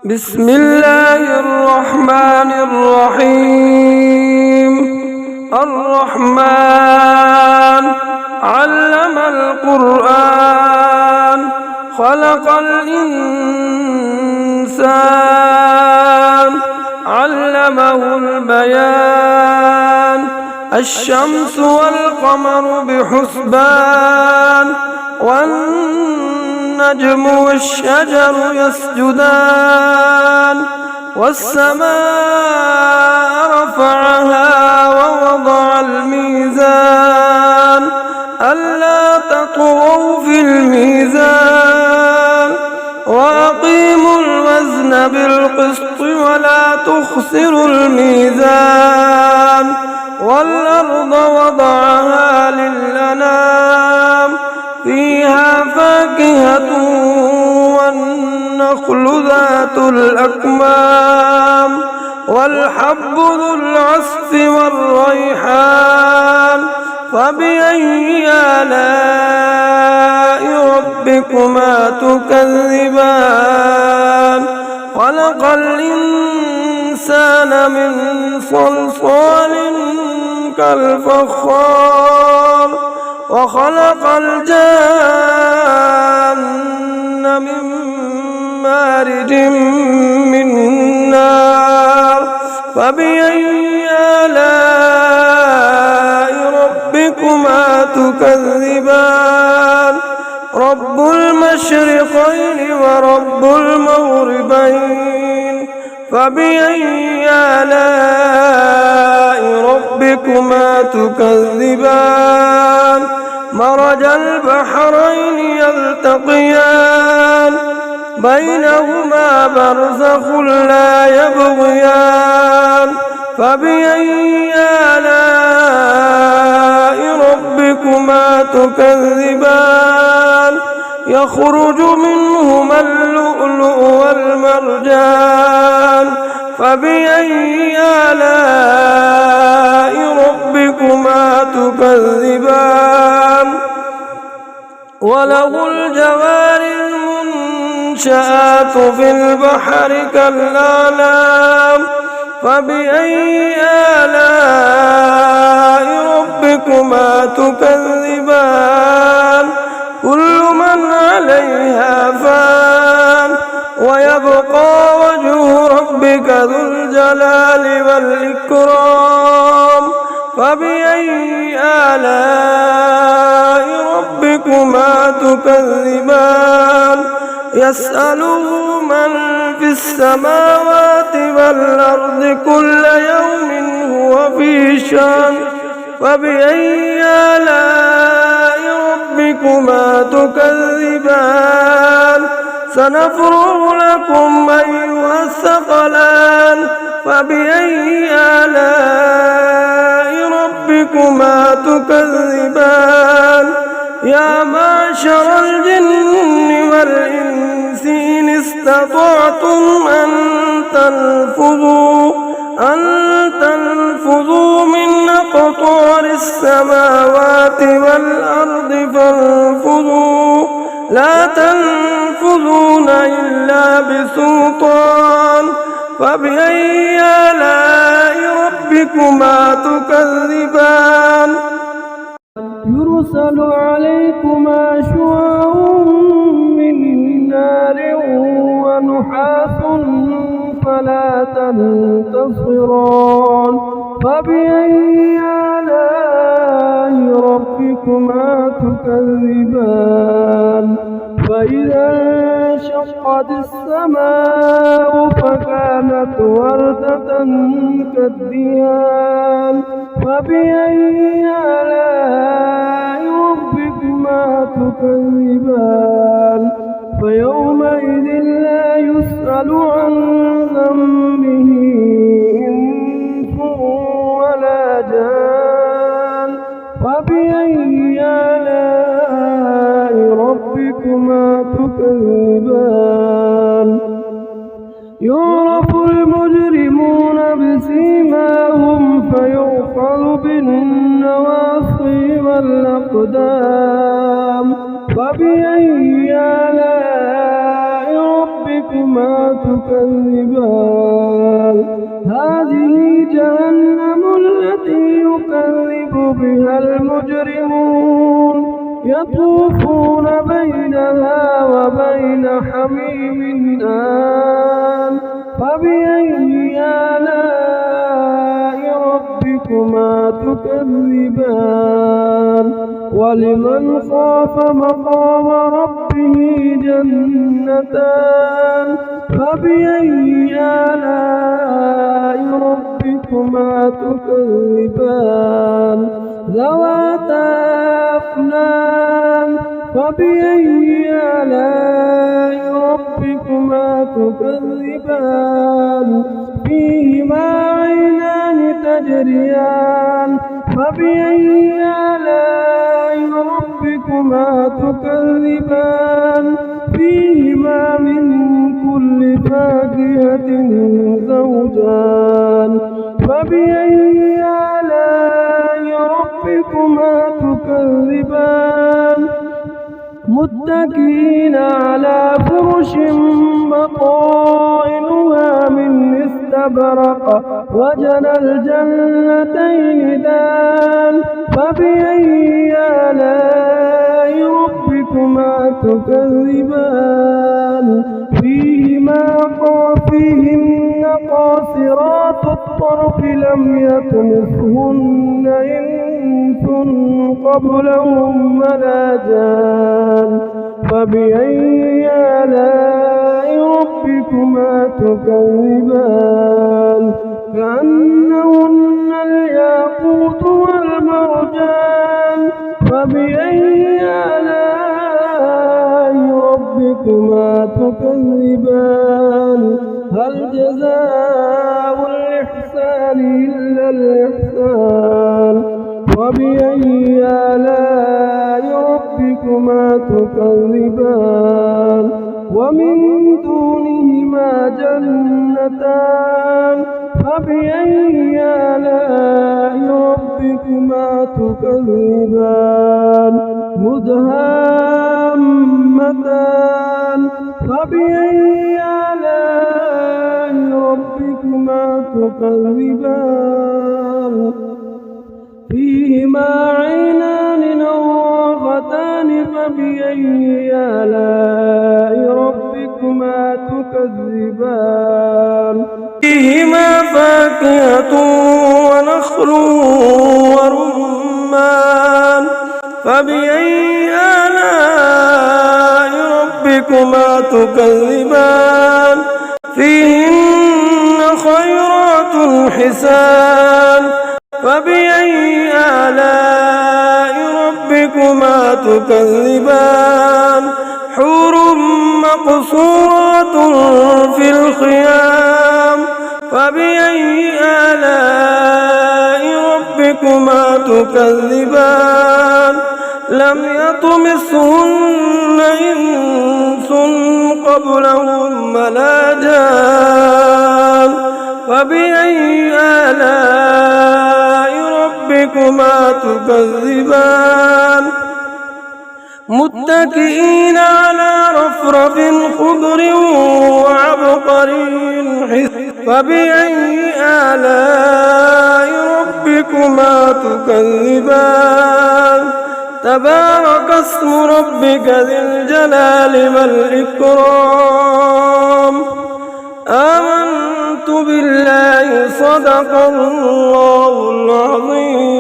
بسم الله الرحمن الرحيم. الرحمن علم القرآن خلق الإنسان علمه البيان. الشمس والقمر بحسبان والنجم والشجر يسجدان. والسماء رفعها ووضع الميزان ألا تطغوا في الميزان وأقيموا الوزن بالقسط ولا تخسروا الميزان. والأرض وضعها للأنام فيها فاكهة والنخل ذات الأكمام والحب ذو العصف والريحان. فبأي آلاء ربكما تكذبان؟ خلق الإنسان من صلصال كالفخار وخلق الجان من مارج من نار. فبأي آلاء ربكما تكذبان؟ رب المشرقين ورب المغربين. فبأي آلاء ربكما تكذبان؟ مرج البحرين يلتقيان بينهما برزخ لا يبغيان. فبأي آلاء ربكما تكذبان؟ يخرج منهما اللؤلؤ والمرجان. فبأي آلاء ربكما تكذبان؟ وله الجوار المنشآت في البحر كالأعلام. فبأي آلاء ربكما تكذبان؟ كل من عليها فان ويبقى وجه ربك ذو الجلال والإكرام. فبأي آلاء ربكما تكذبان؟ يسأله من في السماوات والأرض كل يوم هو في شأن. فبأي آلاء ربكما تكذبان؟ سنفرغ لكم أيها الثقلان. فبأي آلاء ربكما تكذبان؟ يا معشر الجن والإنس إن استطعتم أن تنفذوا من أقطار السماوات والأرض فانفذوا لا تنفذون إلا بسلطان. فبأي آلاء ربكما تكذبان؟ يرسل عليكما شواظ من نار ونحاس فلا تنتصران. فبأي آلاء ربكما تكذبان؟ فإذا انشقت السماء فكانت وردة كالدهان. فبأي آلاء ربكما تكذبان؟ فيومئذ لا يسأل عن ذنبه إنس ولا جان. فبأي آلاء ربكما تكذبان؟ يعرف المجرمون بسيماهم فيؤخذ بالنواصي والأقدام. فبأي آلاء ربكما ربكما تكذبان هذه جهنم التي يكذب بها المجرمون يطوفون بينها وبين حميم آن فبأي آلاء ربكما تكذبان ولمن خاف مقام ربه جنتان فبأي آلاء ربكما تكذبان ذواتا أفنان فبأي آلاء ربكما تكذبان فيهما عينان تجريان فبأي آلاء ربكما تكذبان فيهما من كل فاكهة زوجان فبأي آلاء ربكما تكذبان متكئين على فرش بطائنها من استبرق وجنى الجنتين دان فبأي آلاء ربكما تكذبان فيهما قاصرات الطرف لم يطمثهن إنس قبلهم ولا جان فبأي آلاء ربكما تكذبان كأنهن الياقوت والمرجان فبأي آلاء ربكما تكذبان هل جزاء الإحسان إلا الإحسان فبأي آلاء ربكما تكذبان ومن دونهما جنتان فبأي آلاء ربكما تكذبان مدهامتان فبأي آلاء ربكما تكذبان فيهما عينان نضاختان فبأي آلاء ربكما تكذبان فيهما فاكهة ونخل ورمان فبأي آلاء ربكما تكذبان فيهن خيرات حسان فبأي آلاء ربكما تكذبان حور مقصورات في الخيام فبأي آلاء ربكما تكذبان لم يطمثهن إنس قبلهم ولا جان فبأي آلاء ربكما تكذبان متكئين على رفرف خضر وعبقري حسن فبأي آلاء ربكما تكذبان تبارك اسم ربك ذي الجلال والإكرام آمنت بالله صدق الله العظيم.